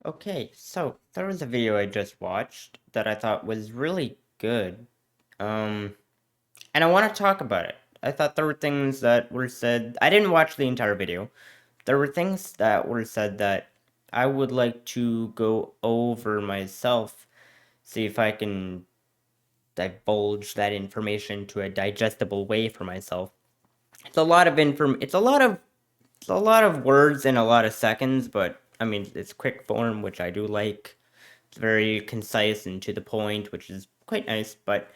Okay, so there was a video I just watched that I thought was really good. Um, and I want to talk about it. I thought there were things that were said. I didn't watch the entire video. There were things that were said that I would like to go over myself, see if I can divulge that information to a digestible way for myself. It's a lot of it's a lot of words in a lot of seconds, but I mean, it's quick form, which I do like. It's very concise and to the point, which is quite nice, but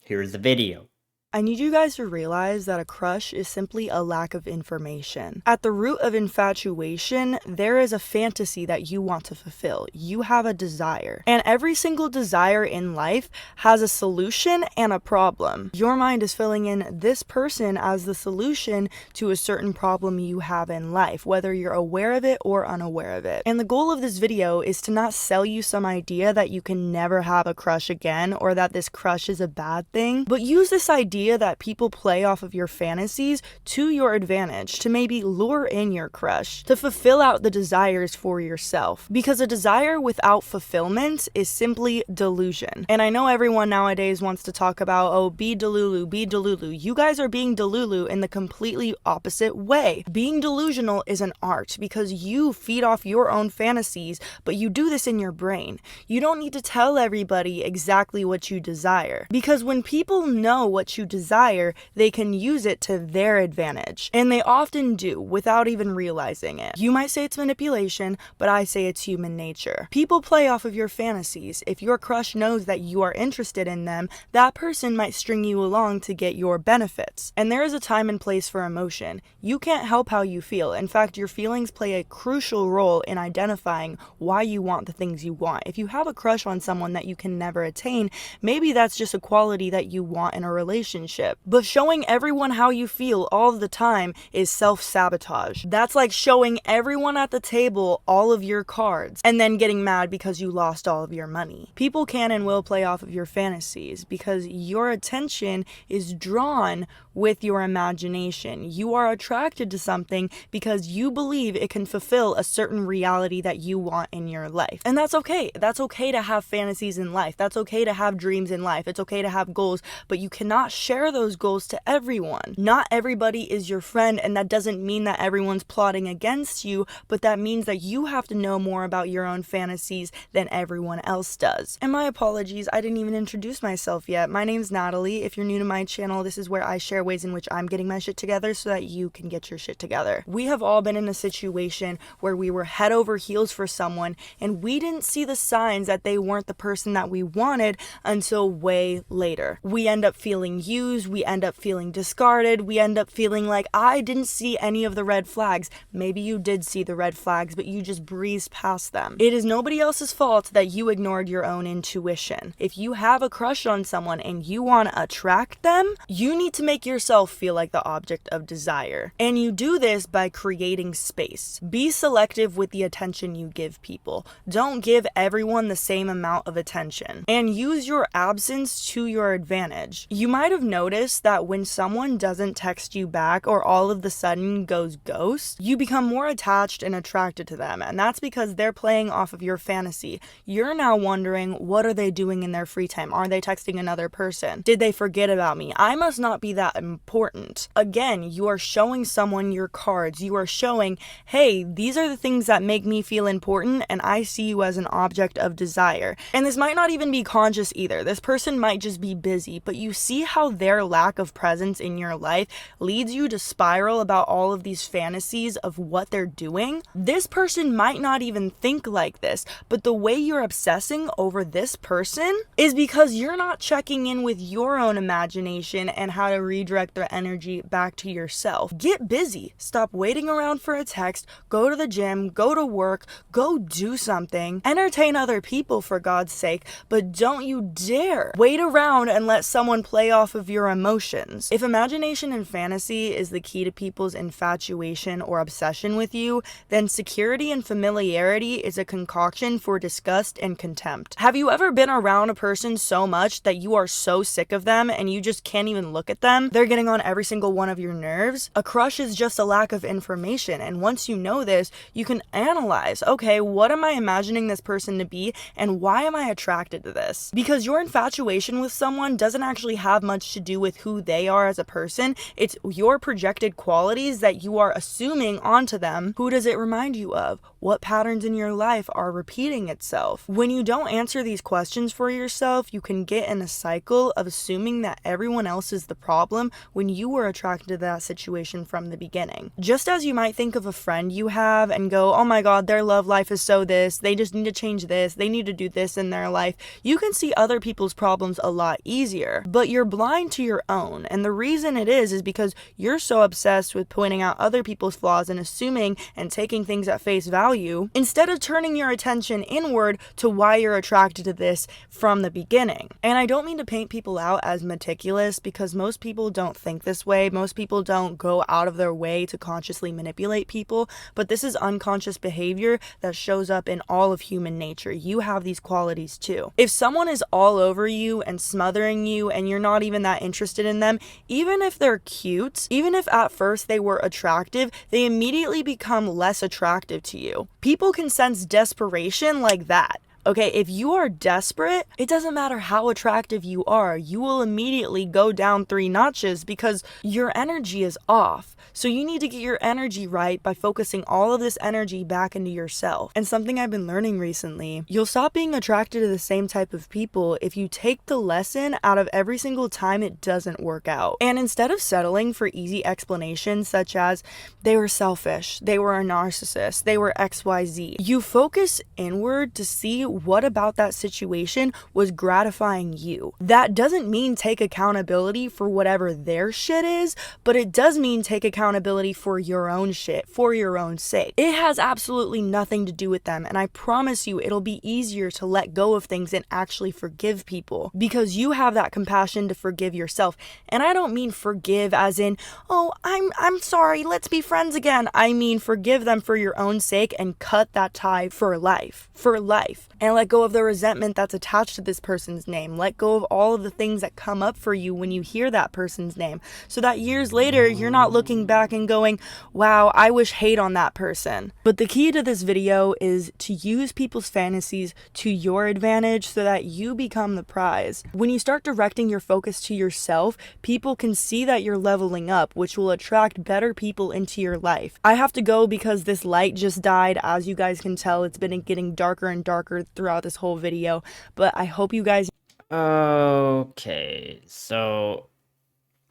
here's the video. I need you guys to realize that a crush is simply a lack of information. At the root of infatuation, there is a fantasy that you want to fulfill. You have a desire. And every single desire in life has a solution and a problem. Your mind is filling in this person as the solution to a certain problem you have in life, whether you're aware of it or unaware of it. And the goal of this video is to not sell you some idea that you can never have a crush again or that this crush is a bad thing, but use this idea that people play off of your fantasies to your advantage, to maybe lure in your crush, to fulfill out the desires for yourself. Because a desire without fulfillment is simply delusion. And I know everyone nowadays wants to talk about, oh, be delulu, be delulu. You guys are being delulu in the completely opposite way. Being delusional is an art because you feed off your own fantasies, but you do this in your brain. You don't need to tell everybody exactly what you desire. Because when people know what you desire, they can use it to their advantage. And they often do without even realizing it. You might say it's manipulation, but I say it's human nature. People play off of your fantasies. If your crush knows that you are interested in them, that person might string you along to get your benefits. And there is a time and place for emotion. You can't help how you feel. In fact, your feelings play a crucial role in identifying why you want the things you want. If you have a crush on someone that you can never attain, maybe that's just a quality that you want in a relationship. But showing everyone how you feel all the time is self-sabotage. That's like showing everyone at the table all of your cards and then getting mad because you lost all of your money. People can and will play off of your fantasies because your attention is drawn with your imagination. You are attracted to something because you believe it can fulfill a certain reality that you want in your life. And that's okay. That's okay to have fantasies in life. That's okay to have dreams in life. It's okay to have goals, but you cannot share those goals to everyone. Not everybody is your friend, and that doesn't mean that everyone's plotting against you, but that means that you have to know more about your own fantasies than everyone else does. And my apologies, I didn't even introduce myself yet. My name's Natalie. If you're new to my channel, this is where I share ways in which I'm getting my shit together so that you can get your shit together. We have all been in a situation where we were head over heels for someone and we didn't see the signs that they weren't the person that we wanted until way later. We end up feeling used, we end up feeling discarded, we end up feeling like I didn't see any of the red flags. Maybe you did see the red flags, but you just breezed past them. It is nobody else's fault that you ignored your own intuition. If you have a crush on someone and you want to attract them, you need to make yourself feel like the object of desire. And you do this by creating space. Be selective with the attention you give people. Don't give everyone the same amount of attention. And use your absence to your advantage. You might have noticed that when someone doesn't text you back or all of the sudden goes ghost, you become more attached and attracted to them. And that's because they're playing off of your fantasy. You're now wondering, what are they doing in their free time? Are they texting another person? Did they forget about me? I must not be that important. Again, you are showing someone your cards. You are showing, hey, these are the things that make me feel important and I see you as an object of desire. And this might not even be conscious either. This person might just be busy, but you see how their lack of presence in your life leads you to spiral about all of these fantasies of what they're doing. This person might not even think like this, but the way you're obsessing over this person is because you're not checking in with your own imagination and how to redirect their energy back to yourself. Get busy. Stop waiting around for a text. Go to the gym, go to work, go do something. Entertain other people for God's sake, but don't you dare wait around and let someone play off of of your emotions. If imagination and fantasy is the key to people's infatuation or obsession with you, then security and familiarity is a concoction for disgust and contempt. Have you ever been around a person so much that you are so sick of them and you just can't even look at them? They're getting on every single one of your nerves. A crush is just a lack of information, and once you know this, you can analyze, okay, what am I imagining this person to be and why am I attracted to this? Because your infatuation with someone doesn't actually have much to do with who they are as a person. It's your projected qualities that you are assuming onto them. Who does it remind you of? What patterns in your life are repeating itself? When you don't answer these questions for yourself, you can get in a cycle of assuming that everyone else is the problem when you were attracted to that situation from the beginning. Just as you might think of a friend you have and go, oh my god, their love life is so this, they just need to change this, they need to do this in their life, you can see other people's problems a lot easier, but you're blind to your own. And the reason it is because you're so obsessed with pointing out other people's flaws and assuming and taking things at face value, instead of turning your attention inward to why you're attracted to this from the beginning. And I don't mean to paint people out as meticulous, because most people don't think this way. Most people don't go out of their way to consciously manipulate people, but this is unconscious behavior that shows up in all of human nature. You have these qualities too. If someone is all over you and smothering you and you're not even that interested in them, even if they're cute, even if at first they were attractive, they immediately become less attractive to you. People can sense desperation like that. Okay, if you are desperate, it doesn't matter how attractive you are, you will immediately go down 3 notches because your energy is off. So you need to get your energy right by focusing all of this energy back into yourself. And something I've been learning recently, you'll stop being attracted to the same type of people if you take the lesson out of every single time it doesn't work out. And instead of settling for easy explanations such as they were selfish, they were a narcissist, they were XYZ, you focus inward to see what about that situation was gratifying you. That doesn't mean take accountability for whatever their shit is, but it does mean take accountability for your own shit, for your own sake. It has absolutely nothing to do with them, and I promise you it'll be easier to let go of things and actually forgive people because you have that compassion to forgive yourself. And I don't mean forgive as in, oh, I'm sorry, let's be friends again. I mean forgive them for your own sake and cut that tie for life. For life. And let go of the resentment that's attached to this person's name. Let go of all of the things that come up for you when you hear that person's name, so that years later you're not looking back and going, wow, I wish hate on that person. But the key to this video is to use people's fantasies to your advantage so that you become the prize. When you start directing your focus to yourself, people can see that you're leveling up, which will attract better people into your life. I have to go because this light just died. As you guys can tell, it's been getting darker and darker throughout this whole video, but I hope you guys... Okay, so...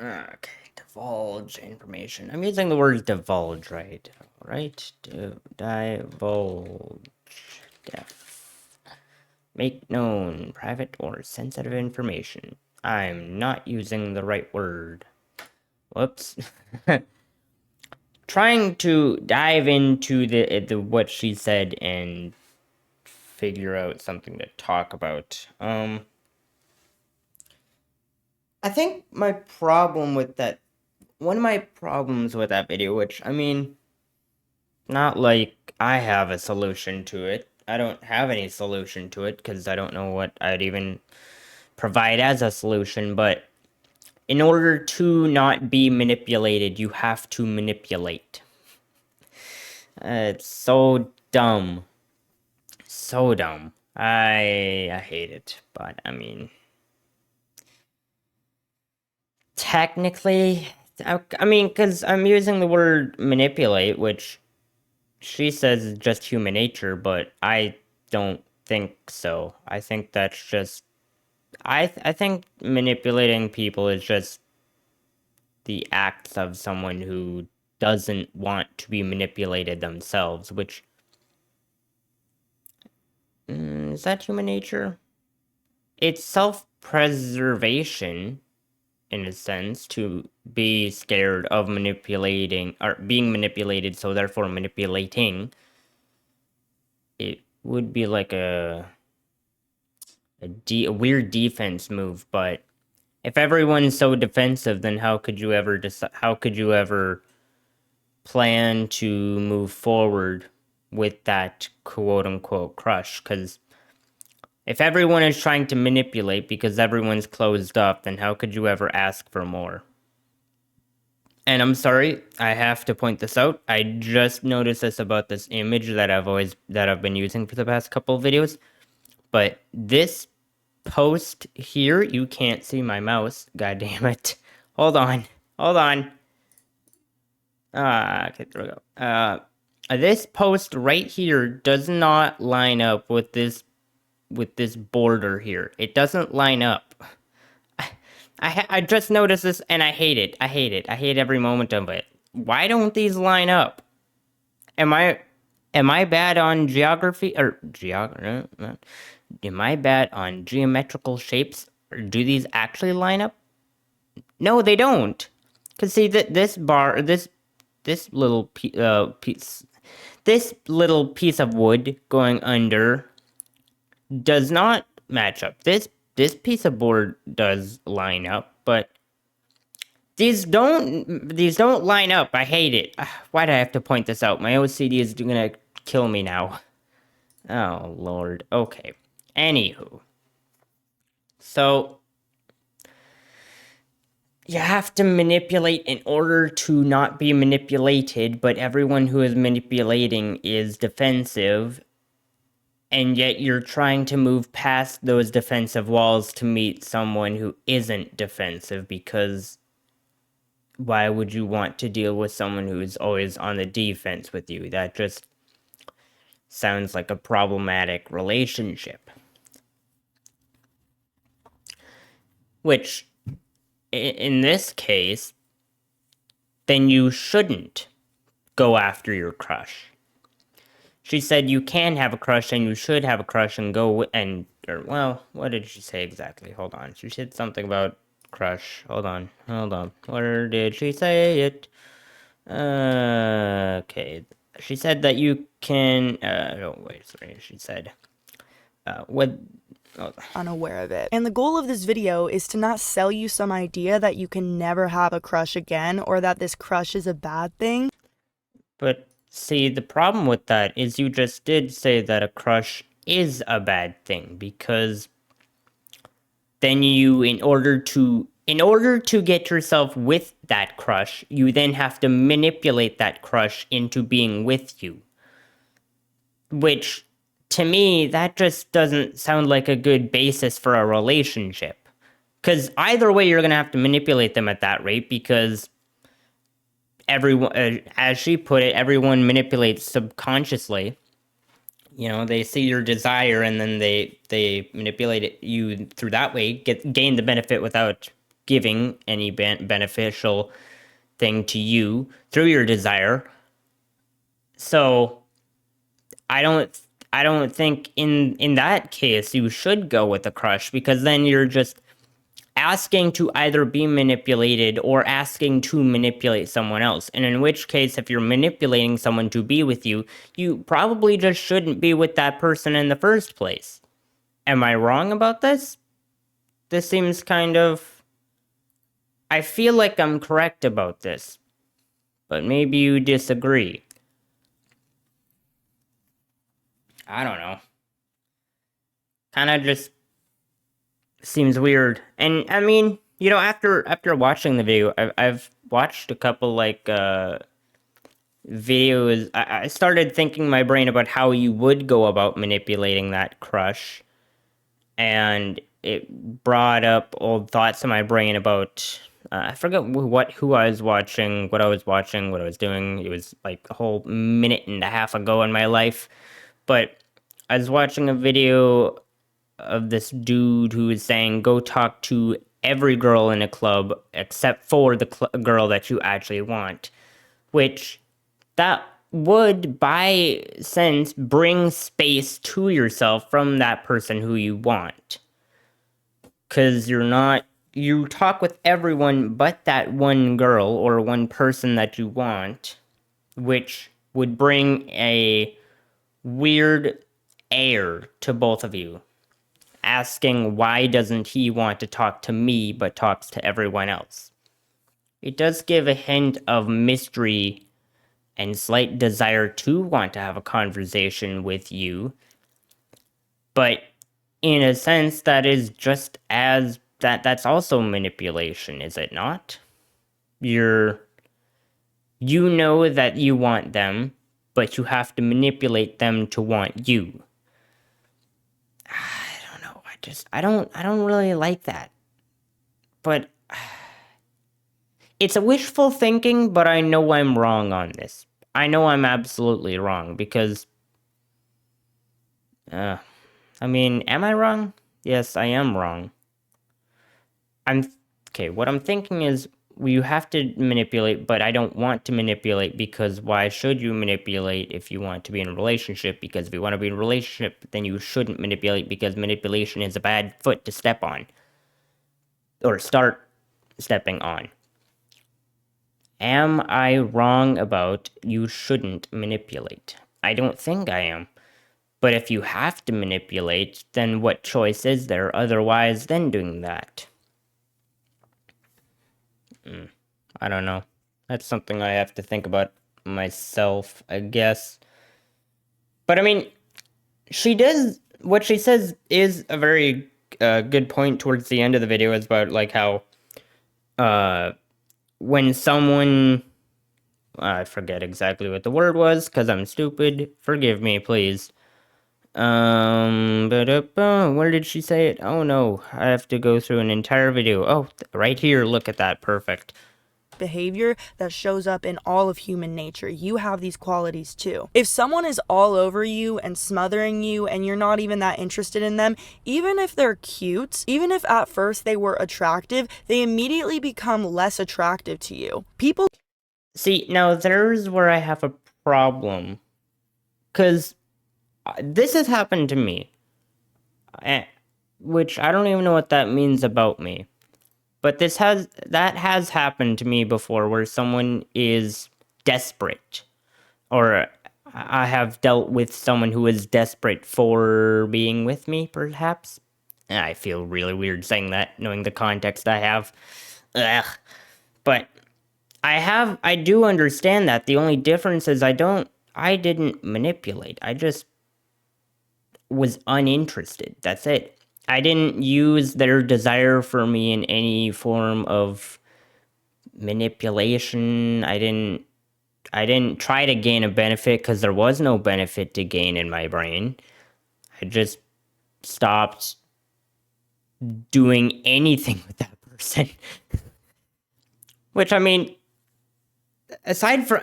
Okay, divulge information. I'm using the word divulge, right? Right? Divulge. Make known private or sensitive information. I'm not using the right word. Whoops. Trying to dive into the what she said and figure out something to talk about. I think my problem with that, one of my problems with that video, which, I mean, not like I have a solution to it. I don't have any solution to it, because I don't know what I'd even provide as a solution, but in order to not be manipulated, you have to manipulate. It's so dumb. So dumb. I hate it, but I mean, technically, I mean, because I'm using the word manipulate, which she says is just human nature, but I don't think so. I think that's just, I think manipulating people is just the acts of someone who doesn't want to be manipulated themselves, which, is that human nature? It's self-preservation, in a sense, to be scared of manipulating, or being manipulated, so therefore manipulating. It would be like a weird defense move, but If everyone's so defensive, then how could you ever plan to move forward with that quote unquote crush? Because if everyone is trying to manipulate because everyone's closed up, then how could you ever ask for more? And I'm sorry, I have to point this out. I just noticed this about this image that I've been using for the past couple of videos. But this post here, you can't see my mouse. God damn it. Hold on. Hold on. Okay, there we go. This post right here does not line up with this border here. It doesn't line up. I just noticed this and I hate it. I hate it. I hate every moment of it. Why don't these line up? Am I bad on geography or am I bad on geometrical shapes? Or do these actually line up? No, they don't. Cause see that this little piece of wood going under does not match up. This piece of board does line up, but these don't line up. I hate it. Why do I have to point this out? My OCD is gonna kill me now. Oh Lord. Okay. Anywho, so you have to manipulate in order to not be manipulated, but everyone who is manipulating is defensive, and yet you're trying to move past those defensive walls to meet someone who isn't defensive, because why would you want to deal with someone who's always on the defense with you? That just sounds like a problematic relationship. Which, in this case, then you shouldn't go after your crush. She said you can have a crush and you should have a crush and well, what did she say exactly? Hold on. She said something about crush. Hold on. Where did she say it? Okay. She said that you can, sorry. She said, what, oh. Unaware of it. And the goal of this video is to not sell you some idea that you can never have a crush again or that this crush is a bad thing. But see, the problem with that is you just did say that a crush is a bad thing, because then you, in order to get yourself with that crush, you then have to manipulate that crush into being with you. Which, to me, that just doesn't sound like a good basis for a relationship. Because either way, you're going to have to manipulate them at that rate, because everyone, as she put it, everyone manipulates subconsciously. You know, they see your desire and then they manipulate you through that way, gain the benefit without giving any beneficial thing to you through your desire. So I don't think in that case you should go with a crush, because then you're just asking to either be manipulated or asking to manipulate someone else. And in which case, if you're manipulating someone to be with you, you probably just shouldn't be with that person in the first place. Am I wrong about this? This seems kind of... I feel like I'm correct about this, but maybe you disagree. I don't know. Kind of just seems weird. And I mean, you know, after watching the video, I've watched a couple videos. I started thinking my brain about how you would go about manipulating that crush, and it brought up old thoughts in my brain about I forget who I was watching, what I was watching, what I was doing. It was like a whole minute and a half ago in my life, but I was watching a video of this dude who is saying, go talk to every girl in a club except for the girl that you actually want, which that would, by sense, bring space to yourself from that person who you want. Because you talk with everyone but that one girl or one person that you want, which would bring a weird air to both of you. asking why doesn't he want to talk to me but talks to everyone else. It does give a hint of mystery and slight desire to want to have a conversation with you, but in a sense that is just as that's also manipulation, is it not? You know that you want them, but you have to manipulate them to want you. I don't know. I don't really like that. But it's a wishful thinking, but I know I'm wrong on this. I know I'm absolutely wrong because I mean, am I wrong? Yes, I am wrong. Okay, what I'm thinking is you have to manipulate, but I don't want to manipulate because why should you manipulate if you want to be in a relationship? Because if you want to be in a relationship, then you shouldn't manipulate because manipulation is a bad foot to step on. Or start stepping on. Am I wrong about you shouldn't manipulate? I don't think I am. But if you have to manipulate, then what choice is there otherwise than doing that? I don't know. That's something I have to think about myself, I guess. But I mean, what she says is a very good point towards the end of the video. Is about like how when someone, I forget exactly what the word was because I'm stupid. Forgive me, please. Where did she say it? Oh no, I have to go through an entire video. Oh, right here, look at that, perfect. Behavior that shows up in all of human nature. You have these qualities too. If someone is all over you and smothering you and you're not even that interested in them, even if they're cute, even if at first they were attractive, they immediately become less attractive to you. People See, now there's where I have a problem. Because this has happened to me. Which I don't even know what that means about me. But that has happened to me before where someone is desperate. Or I have dealt with someone who is desperate for being with me, perhaps. I feel really weird saying that, knowing the context I have. Ugh. But I do understand that. The only difference is I didn't manipulate. I just was uninterested. That's it. I didn't use their desire for me in any form of manipulation. I didn't try to gain a benefit because there was no benefit to gain in my brain. I just stopped doing anything with that person. Which, I mean, aside from,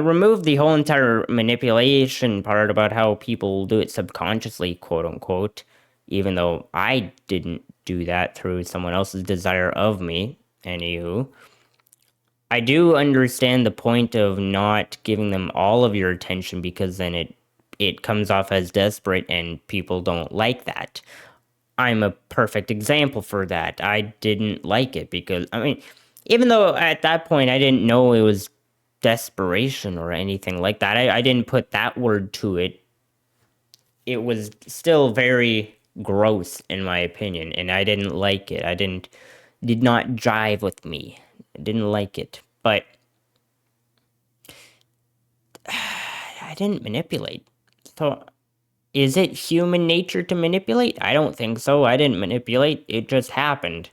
remove the whole entire manipulation part about how people do it subconsciously, quote unquote, even though I didn't do that through someone else's desire of me, anywho. I do understand the point of not giving them all of your attention because then it comes off as desperate and people don't like that. I'm a perfect example for that. I didn't like it because, I mean, even though at that point I didn't know it was desperation or anything like that, I didn't put that word to it. It was still very gross in my opinion, and I didn't like it. Did not jive with me. I didn't like it, but I didn't manipulate. So, is it human nature to manipulate? I don't think so. I didn't manipulate. It just happened.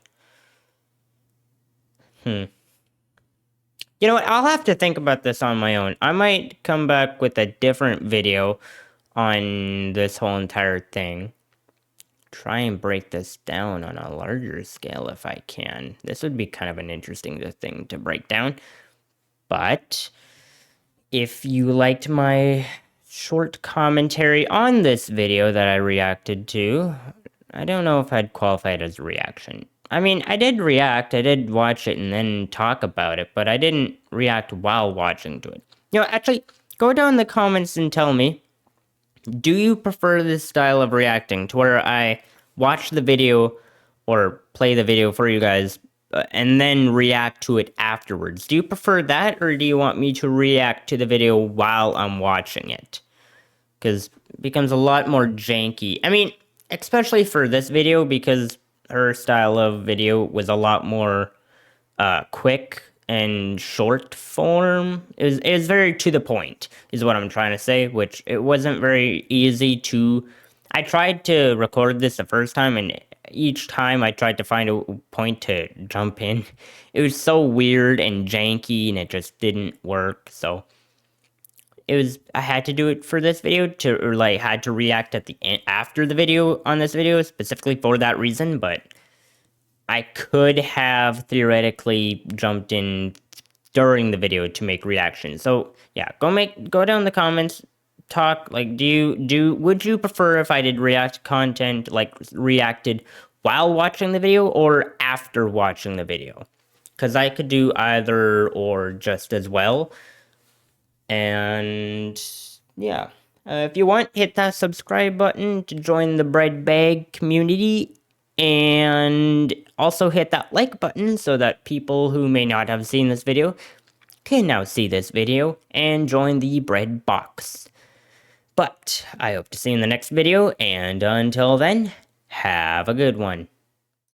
You know what? I'll have to think about this on my own. I might come back with a different video on this whole entire thing. Try and break this down on a larger scale if I can. This would be kind of an interesting thing to break down. But if you liked my short commentary on this video that I reacted to, I don't know if I'd qualify it as a reaction. I mean, I did react, I did watch it and then talk about it, but I didn't react while watching to it. You know, actually, go down in the comments and tell me, do you prefer this style of reacting to where I watch the video or play the video for you guys and then react to it afterwards? Do you prefer that, or do you want me to react to the video while I'm watching it? Because it becomes a lot more janky. I mean, especially for this video because her style of video was a lot more quick and short form. It was very to the point, is what I'm trying to say, which it wasn't very easy to. I tried to record this the first time, and each time I tried to find a point to jump in, it was so weird and janky, and it just didn't work. So I had to do it for this video to, or like had to react at the end after the video on this video specifically for that reason, but I could have theoretically jumped in during the video to make reactions. So yeah, go down in the comments, talk like would you prefer if I did react content like reacted while watching the video or after watching the video? Because I could do either or just as well. And yeah, if you want, hit that subscribe button to join the bread bag community, and also hit that like button so that people who may not have seen this video can now see this video and join the bread box. But I hope to see you in the next video, and until then, have a good one.